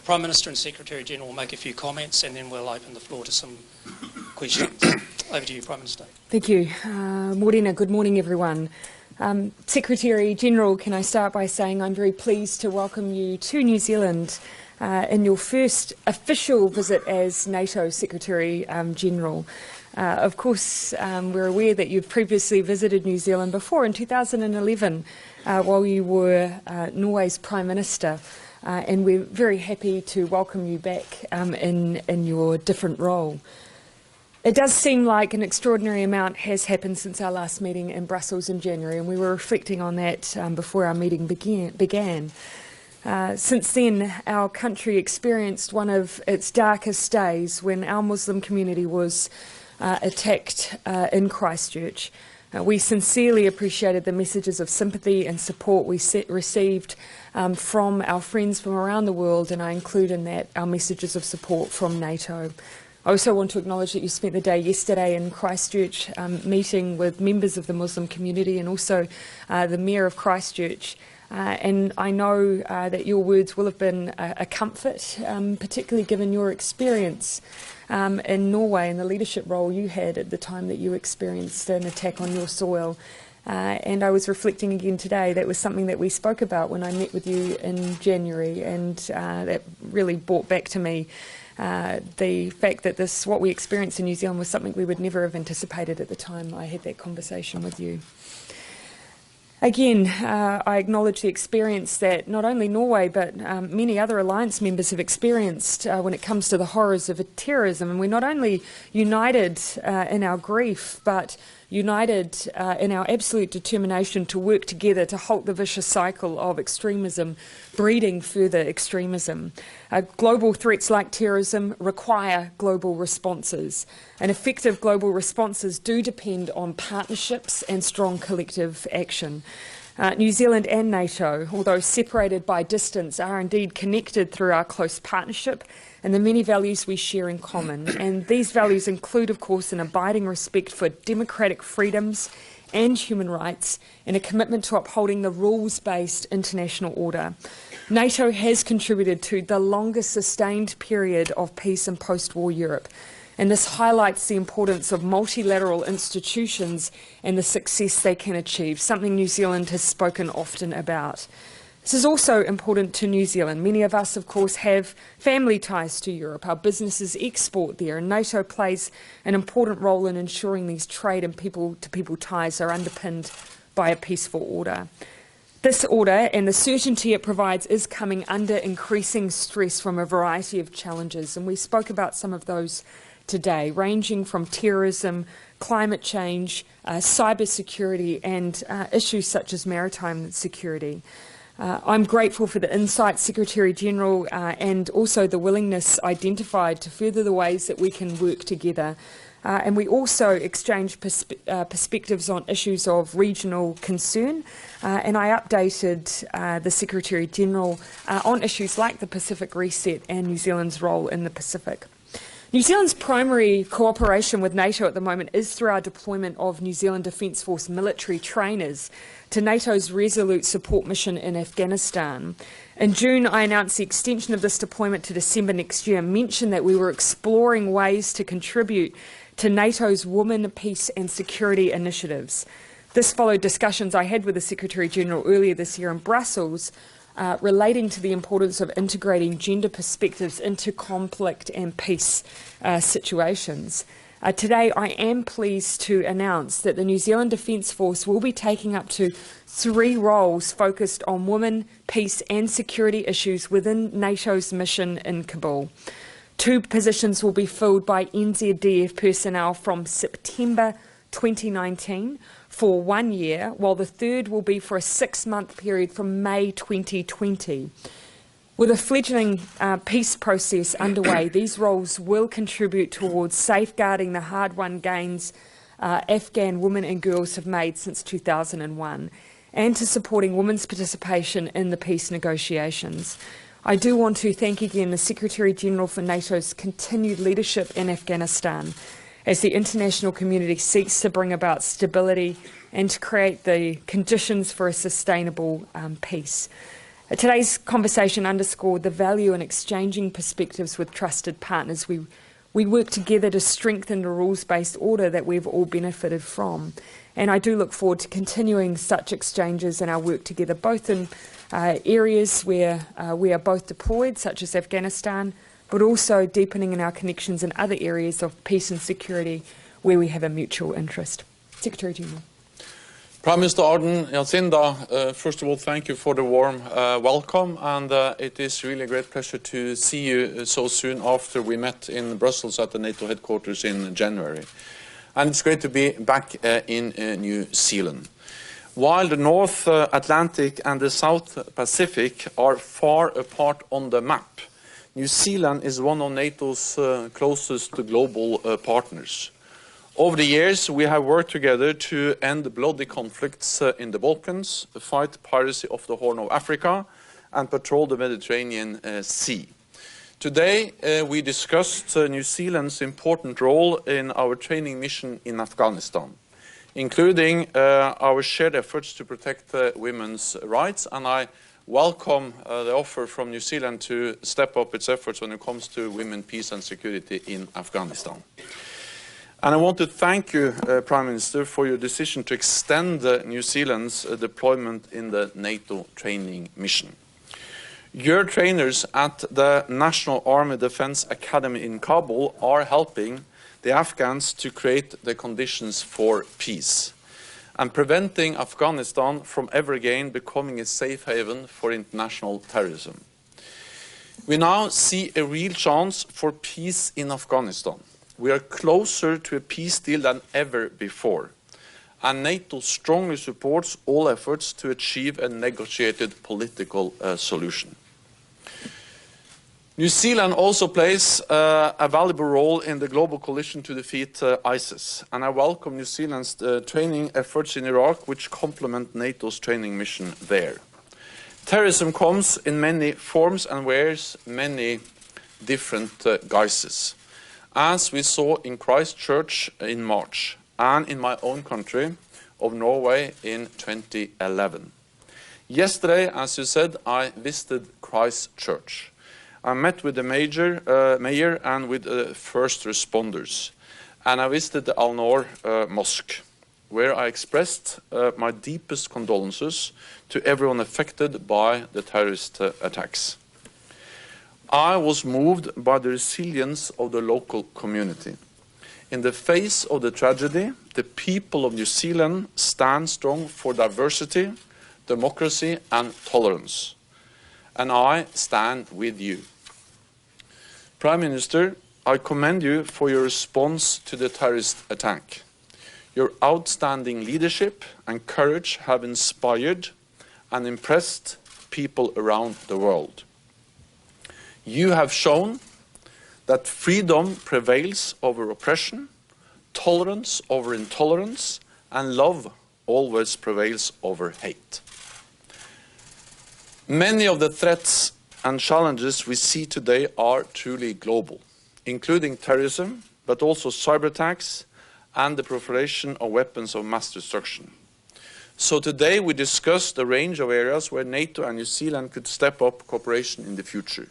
Prime Minister and Secretary-General will make a few comments and then we'll open the floor to some questions. Over to you, Prime Minister. Thank you. Morena, good morning everyone. Secretary-General, can I start by saying I'm very pleased to welcome you to New Zealand in your first official visit as NATO Secretary-General. Of course, we're aware that you've previously visited New Zealand before in 2011 while you were Norway's Prime Minister, and we're very happy to welcome you back in your different role. It does seem like an extraordinary amount has happened since our last meeting in Brussels in January, and we were reflecting on that before our meeting began. Since then, our country experienced one of its darkest days when our Muslim community was attacked in Christchurch. We sincerely appreciated the messages of sympathy and support we received from our friends from around the world, and I include in that our messages of support from NATO. I also want to acknowledge that you spent the day yesterday in Christchurch meeting with members of the Muslim community and also the Mayor of Christchurch. And I know that your words will have been a comfort, particularly given your experience in Norway and the leadership role you had at the time that you experienced an attack on your soil. And I was reflecting again today, that was something that we spoke about when I met with you in January, and that really brought back to me the fact that what we experienced in New Zealand was something we would never have anticipated at the time I had that conversation with you. Again, I acknowledge the experience that not only Norway but many other alliance members have experienced when it comes to the horrors of terrorism, and we're not only united in our grief but united in our absolute determination to work together to halt the vicious cycle of extremism breeding further extremism. Global threats like terrorism require global responses, and effective global responses do depend on partnerships and strong collective action. New Zealand and NATO, although separated by distance, are indeed connected through our close partnership and the many values we share in common. And these values include, of course, an abiding respect for democratic freedoms and human rights, and a commitment to upholding the rules-based international order. NATO has contributed to the longest sustained period of peace in post-war Europe, and this highlights the importance of multilateral institutions and the success they can achieve, something New Zealand has spoken often about. This is also important to New Zealand. Many of us, of course, have family ties to Europe. Our businesses export there, and NATO plays an important role in ensuring these trade and people-to-people ties are underpinned by a peaceful order. This order and the certainty it provides is coming under increasing stress from a variety of challenges, and we spoke about some of those today, ranging from terrorism, climate change, cyber security, and issues such as maritime security. I'm grateful for the insight, Secretary-General, and also the willingness identified to further the ways that we can work together. And we also exchange perspectives on issues of regional concern, and I updated the Secretary-General on issues like the Pacific Reset and New Zealand's role in the Pacific. New Zealand's primary cooperation with NATO at the moment is through our deployment of New Zealand Defence Force military trainers to NATO's Resolute Support Mission in Afghanistan. In June, I announced the extension of this deployment to December next year, and mentioned that we were exploring ways to contribute to NATO's Women, Peace and Security initiatives. This followed discussions I had with the Secretary-General earlier this year in Brussels relating to the importance of integrating gender perspectives into conflict and peace situations. Today, I am pleased to announce that the New Zealand Defence Force will be taking up to 3 roles focused on women, peace and security issues within NATO's mission in Kabul. 2 positions will be filled by NZDF personnel from September 2019 for 1 year, while the 3rd will be for a 6-month period from May 2020. With a fledgling peace process underway, these roles will contribute towards safeguarding the hard-won gains Afghan women and girls have made since 2001, and to supporting women's participation in the peace negotiations. I do want to thank again the Secretary-General for NATO's continued leadership in Afghanistan as the international community seeks to bring about stability and to create the conditions for a sustainable peace. Today's conversation underscored the value in exchanging perspectives with trusted partners. We work together to strengthen the rules-based order that we've all benefited from. And I do look forward to continuing such exchanges and our work together, both in areas where we are both deployed, such as Afghanistan, but also deepening in our connections in other areas of peace and security where we have a mutual interest. Secretary General. Prime Minister Ardern, Jacinda, first of all, thank you for the warm welcome, and it is really a great pleasure to see you so soon after we met in Brussels at the NATO headquarters in January. And it's great to be back in New Zealand. While the North Atlantic and the South Pacific are far apart on the map, New Zealand is one of NATO's closest global partners. Over the years, we have worked together to end bloody conflicts in the Balkans, fight piracy off the Horn of Africa, and patrol the Mediterranean Sea. Today, we discussed New Zealand's important role in our training mission in Afghanistan, including our shared efforts to protect women's rights, and I welcome the offer from New Zealand to step up its efforts when it comes to women, peace and security in Afghanistan. And I want to thank you, Prime Minister, for your decision to extend New Zealand's deployment in the NATO training mission. Your trainers at the National Army Defence Academy in Kabul are helping the Afghans to create the conditions for peace and preventing Afghanistan from ever again becoming a safe haven for international terrorism. We now see a real chance for peace in Afghanistan. We are closer to a peace deal than ever before, and NATO strongly supports all efforts to achieve a negotiated political solution. New Zealand also plays a valuable role in the global coalition to defeat ISIS, and I welcome New Zealand's training efforts in Iraq, which complement NATO's training mission there. Terrorism comes in many forms and wears many different guises, as we saw in Christchurch in March and in my own country of Norway in 2011. Yesterday, as you said, I visited Christchurch. I met with the mayor and with first responders, and I visited the Al-Noor Mosque, where I expressed my deepest condolences to everyone affected by the terrorist attacks. I was moved by the resilience of the local community. In the face of the tragedy, the people of New Zealand stand strong for diversity, democracy and tolerance. And I stand with you. Prime Minister, I commend you for your response to the terrorist attack. Your outstanding leadership and courage have inspired and impressed people around the world. You have shown that freedom prevails over oppression, tolerance over intolerance, and love always prevails over hate. Many of the threats and challenges we see today are truly global, including terrorism, but also cyber attacks and the proliferation of weapons of mass destruction. So today we discussed a range of areas where NATO and New Zealand could step up cooperation in the future,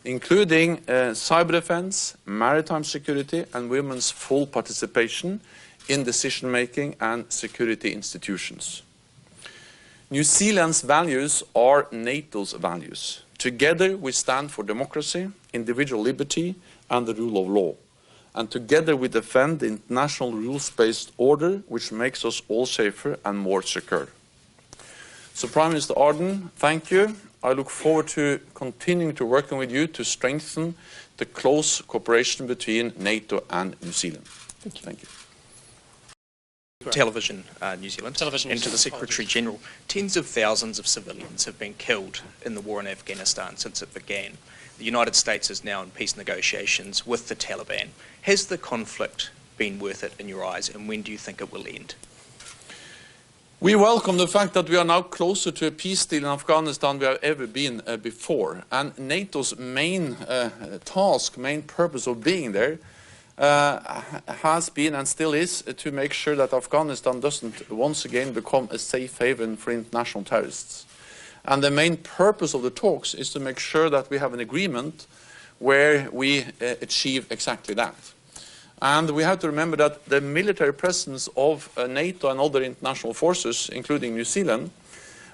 including cyber defense, maritime security and women's full participation in decision-making and security institutions. New Zealand's values are NATO's values. Together we stand for democracy, individual liberty and the rule of law. And together we defend the international rules-based order which makes us all safer and more secure. So Prime Minister Ardern, thank you. I look forward to continuing to work with you to strengthen the close cooperation between NATO and New Zealand. Thank you. Thank you. Television New Zealand, Television and New to the Zealand. Secretary General. Tens of thousands of civilians have been killed in the war in Afghanistan since it began. The United States is now in peace negotiations with the Taliban. Has the conflict been worth it in your eyes, and when do you think it will end? We welcome the fact that we are now closer to a peace deal in Afghanistan than we have ever been before. And NATO's main task, main purpose of being there has been and still is to make sure that Afghanistan doesn't once again become a safe haven for international terrorists. And the main purpose of the talks is to make sure that we have an agreement where we achieve exactly that. And we have to remember that the military presence of NATO and other international forces, including New Zealand,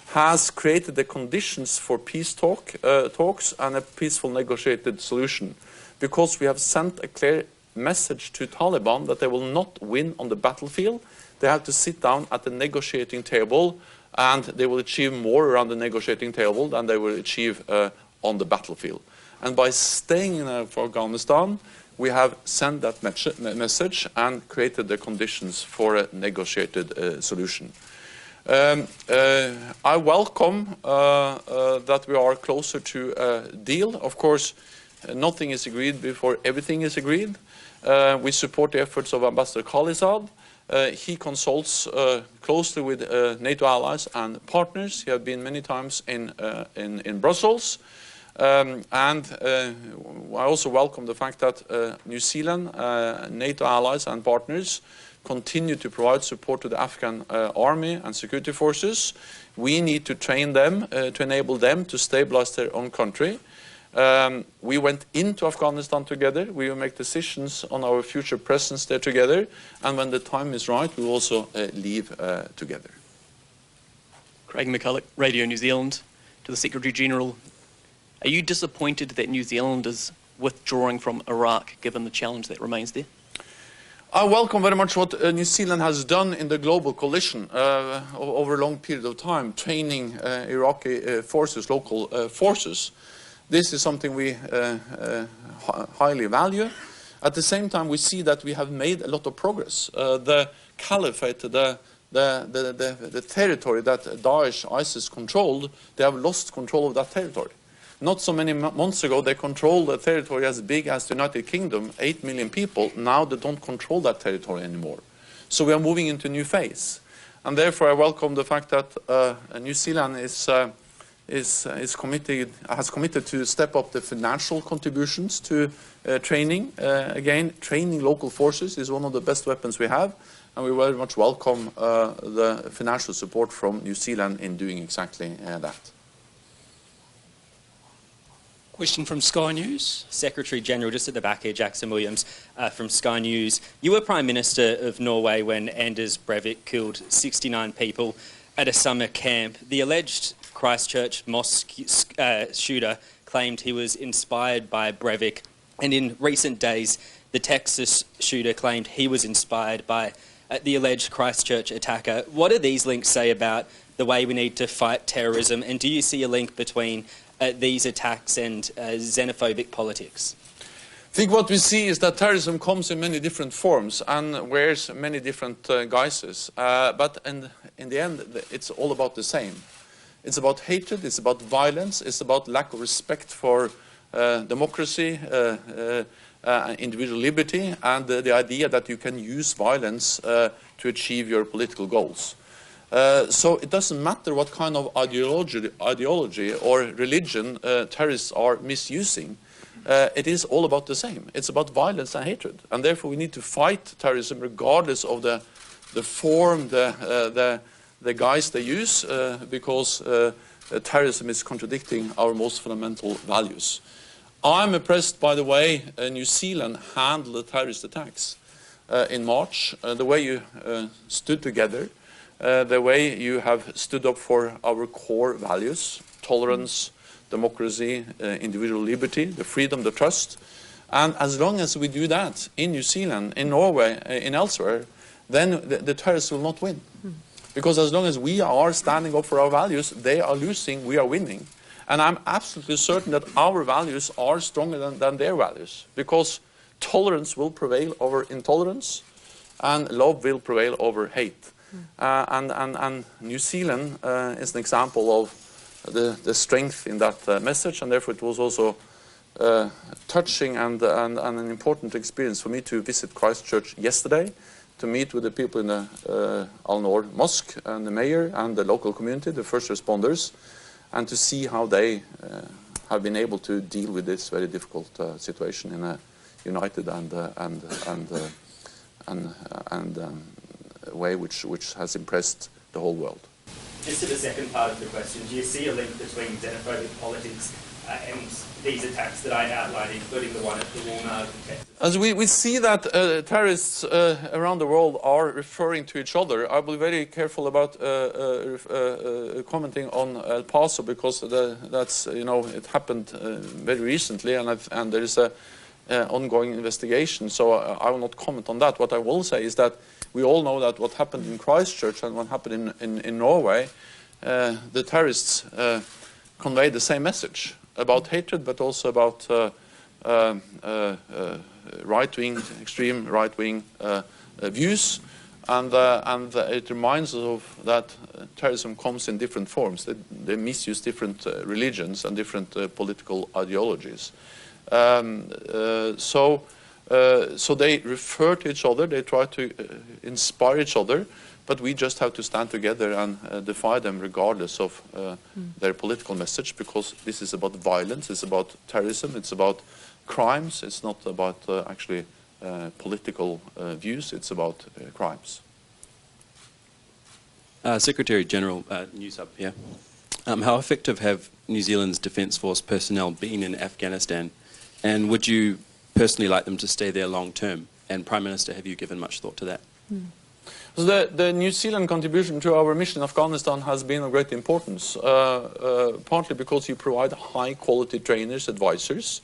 has created the conditions for peace talks and a peaceful negotiated solution, because we have sent a clear message to Taliban that they will not win on the battlefield. They have to sit down at the negotiating table, and they will achieve more around the negotiating table than they will achieve on the battlefield. And by staying in Afghanistan, we have sent that message and created the conditions for a negotiated solution. I welcome that we are closer to a deal. Of course, nothing is agreed before everything is agreed. We support the efforts of Ambassador Khalizad. He consults closely with NATO allies and partners. He has been many times in Brussels. And I also welcome the fact that New Zealand, NATO allies and partners continue to provide support to the Afghan army and security forces. We need to train them to enable them to stabilize their own country. We went into Afghanistan together. We will make decisions on our future presence there together. And when the time is right, we will also leave together. Craig McCulloch, Radio New Zealand. To the Secretary-General, are you disappointed that New Zealand is withdrawing from Iraq, given the challenge that remains there? I welcome very much what New Zealand has done in the global coalition over a long period of time, training Iraqi forces, local forces. This is something we highly value. At the same time, we see that we have made a lot of progress. The caliphate, the territory that Daesh, ISIS controlled, they have lost control of that territory. Not so many months ago, they controlled a territory as big as the United Kingdom, 8 million people. Now they don't control that territory anymore. So we are moving into a new phase. And therefore, I welcome the fact that New Zealand has committed to step up the financial contributions to training. Again, training local forces is one of the best weapons we have. And we very much welcome the financial support from New Zealand in doing exactly that. Question from Sky News. Secretary-General, just at the back here, Jackson Williams from Sky News. You were Prime Minister of Norway when Anders Breivik killed 69 people at a summer camp. The alleged Christchurch mosque shooter claimed he was inspired by Breivik, and in recent days, the Texas shooter claimed he was inspired by the alleged Christchurch attacker. What do these links say about the way we need to fight terrorism, and do you see a link between these attacks and xenophobic politics? I think what we see is that terrorism comes in many different forms and wears many different guises. But in the end, it's all about the same. It's about hatred, it's about violence, it's about lack of respect for democracy, individual liberty, and the idea that you can use violence to achieve your political goals. So it doesn't matter what kind of ideology or religion terrorists are misusing. It is all about the same. It's about violence and hatred. And therefore we need to fight terrorism regardless of the form, the guise they use, because terrorism is contradicting our most fundamental values. I'm impressed by the way New Zealand handled the terrorist attacks in March, the way you stood together, the way you have stood up for our core values, tolerance, democracy, individual liberty, the freedom, the trust. And as long as we do that in New Zealand, in Norway, in elsewhere, then the terrorists will not win. Because as long as we are standing up for our values, they are losing, we are winning. And I'm absolutely certain that our values are stronger than their values, because tolerance will prevail over intolerance and love will prevail over hate. And New Zealand is an example of the strength in that message, and therefore it was also touching and an important experience for me to visit Christchurch yesterday, to meet with the people in the Al-Noor Mosque and the mayor and the local community, the first responders, and to see how they have been able to deal with this very difficult situation in a united and way which has impressed the whole world. Just to the second part of the question, do you see a link between xenophobic politics and these attacks that I outlined, including the one at the Walnut in Texas? As we see that terrorists around the world are referring to each other, I'll be very careful about commenting on El Paso, because that's, you know, it happened very recently, and there is a ongoing investigation, so I will not comment on that. What I will say is that we all know that what happened in Christchurch and what happened in Norway, the terrorists conveyed the same message about hatred, but also about right-wing, extreme right-wing views, and it reminds us of that terrorism comes in different forms. They misuse different religions and different political ideologies. So they refer to each other, they try to inspire each other, but we just have to stand together and defy them regardless of their political message, because this is about violence, it's about terrorism, it's about crimes, it's not about actually political views, it's about crimes. Secretary General, news up here. How effective have New Zealand's Defence Force personnel been in Afghanistan, and would you personally like them to stay there long term? And Prime Minister, have you given much thought to that? So the New Zealand contribution to our mission in Afghanistan has been of great importance, partly because you provide high-quality trainers, advisors.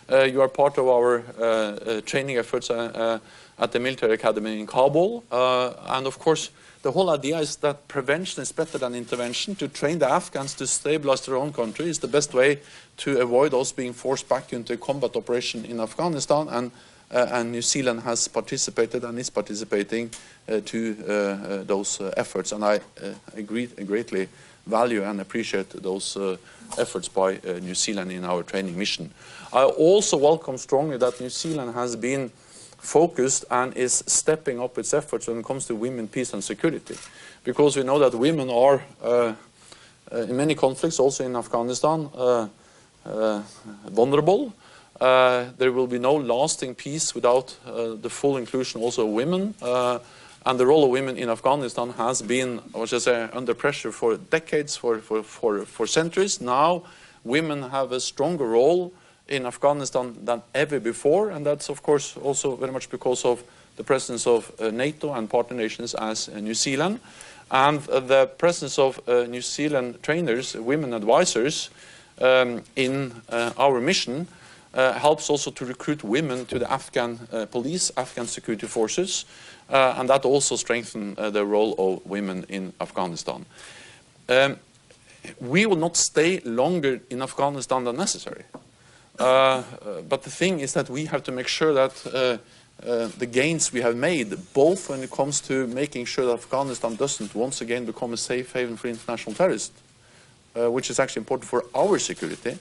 You are part of our training efforts at the military academy in Kabul, and of course the whole idea is that prevention is better than intervention. To train the Afghans to stabilize their own country is the best way to avoid us being forced back into a combat operation in Afghanistan, and New Zealand has participated and is participating to those efforts, and I greatly value and appreciate those efforts by New Zealand in our training mission. I also welcome strongly that New Zealand has been focused and is stepping up its efforts when it comes to women, peace and security, because we know that women are in many conflicts, also in Afghanistan, vulnerable. There will be no lasting peace without the full inclusion also of women, and the role of women in Afghanistan has been, I should say, under pressure for decades, for centuries. Now women have a stronger role in Afghanistan than ever before, and that's of course also very much because of the presence of NATO and partner nations as New Zealand, and the presence of New Zealand trainers, women advisors in our mission helps also to recruit women to the Afghan police, Afghan security forces, and that also strengthens the role of women in Afghanistan. We will not stay longer in Afghanistan than necessary. But the thing is that we have to make sure that the gains we have made, both when it comes to making sure that Afghanistan doesn't once again become a safe haven for international terrorists, which is actually important for our security,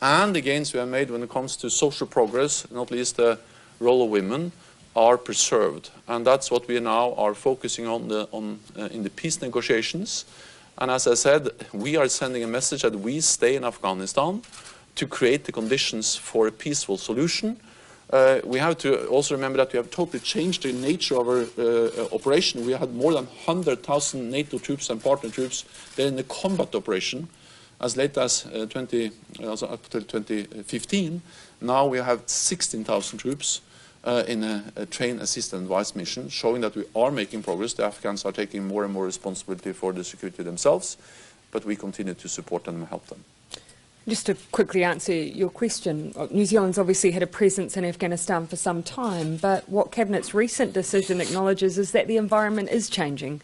and the gains we have made when it comes to social progress, not least the role of women, are preserved. And that's what we now are focusing on in the peace negotiations. And as I said, we are sending a message that we stay in Afghanistan to create the conditions for a peaceful solution. We have to also remember that we have totally changed the nature of our operation. We had more than 100,000 NATO troops and partner troops there in the combat operation as late as up to 2015. Now we have 16,000 troops in a train, assist and advise mission, showing that we are making progress. The Afghans are taking more and more responsibility for the security themselves, but we continue to support them and help them. Just to quickly answer your question, New Zealand's obviously had a presence in Afghanistan for some time, but what Cabinet's recent decision acknowledges is that the environment is changing.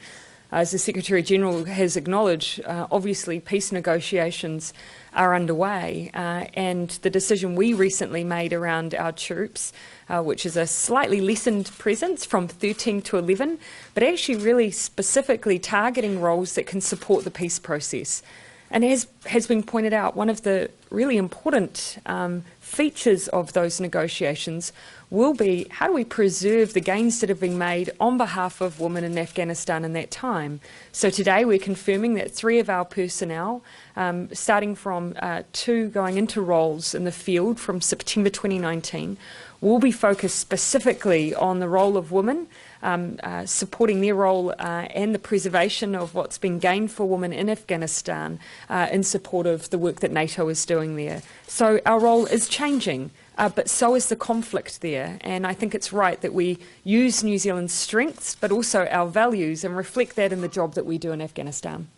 As the Secretary-General has acknowledged, obviously peace negotiations are underway, and the decision we recently made around our troops, which is a slightly lessened presence from 13 to 11, but actually really specifically targeting roles that can support the peace process. And as has been pointed out, one of the really important features of those negotiations will be how do we preserve the gains that have been made on behalf of women in Afghanistan in that time. So today we're confirming that 3 of our personnel, starting from 2 going into roles in the field from September 2019, will be focused specifically on the role of women, supporting their role and the preservation of what's been gained for women in Afghanistan in support of the work that NATO is doing there. So our role is changing, but so is the conflict there. And I think it's right that we use New Zealand's strengths, but also our values, and reflect that in the job that we do in Afghanistan.